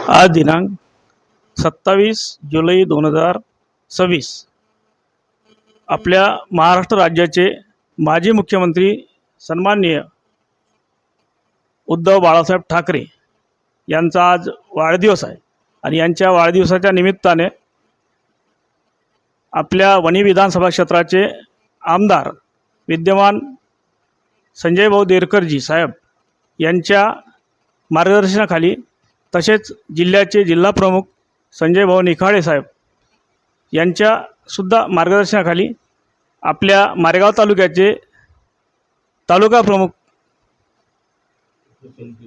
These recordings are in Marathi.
आज दिनांक 27 जुलै 2026 आपल्या महाराष्ट्र राज्याचे माजी मुख्यमंत्री सन्माननीय उद्धव बाळासाहेब ठाकरे यांचा आज वाढदिवस आहे आणि यांच्या वाढदिवसाच्या निमित्ताने आपल्या वणी विधानसभा क्षेत्राचे आमदार विद्यमान संजय भाऊ देरकरजी साहेब यांच्या मार्गदर्शनाखाली तसेच जिल्ह्याचे जिल्हा प्रमुख संजय भाऊ निखाडे साहेब यांच्या सुद्धा मार्गदर्शनाखाली आपल्या मारेगाव तालुक्याचे तालुका प्रमुख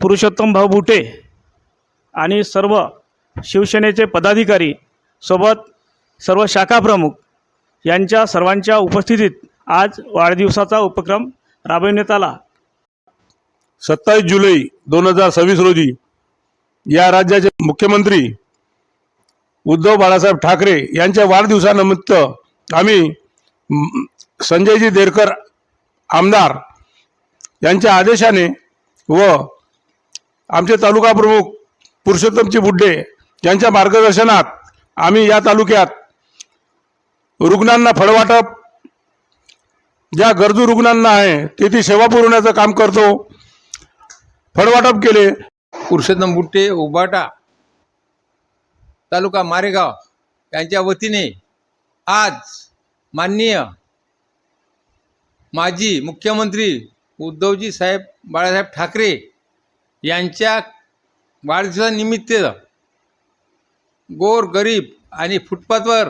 पुरुषोत्तम भाऊ बुटे आणि सर्व शिवसेनेचे पदाधिकारी सोबत सर्व शाखा प्रमुख यांच्या सर्वांच्या उपस्थितीत आज वाढदिवसाचा उपक्रम राबविण्यात आला। 27 जुलै 2026 रोजी या राज्याचे मुख्यमंत्री उद्धव बाळासाहेब ठाकरे यांच्या वाढदिवसानिमित्त आम्ही संजयजी देरकर आमदार यांच्या आदेशाने व आमचे तालुका प्रमुख पुरुषोत्तमजी बुड्डे यांच्या मार्गदर्शनात आम्ही या तालुक्यात रुग्णांना फळवाटप ज्या गरजू रुग्णांना आहे तेथे सेवा पुरवण्याचं काम करतो। फळवाटप केले। पुरुषोत्तम बुट्टे उबाटा तालुका मारेगाव यांच्या वतीने आज माननीय माजी मुख्यमंत्री उद्धवजी साहेब बाळासाहेब ठाकरे यांच्या वाढदिवसानिमित्त गोर गरीब आणि फुटपाथवर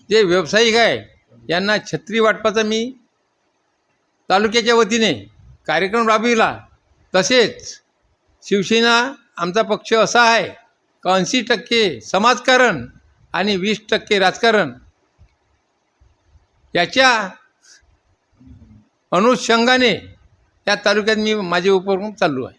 जे व्यावसायिक आहे यांना छत्री वाटपाचा मी तालुक्याच्या वतीने कार्यक्रम राबविला। तसेच शिवसेना आमचा पक्ष असा आहे का 80% समाजकारण आणि 20% राजकारण याच्या अनुषंगाने या तालुक्यात मी माझे उपक्रम चालू आहे।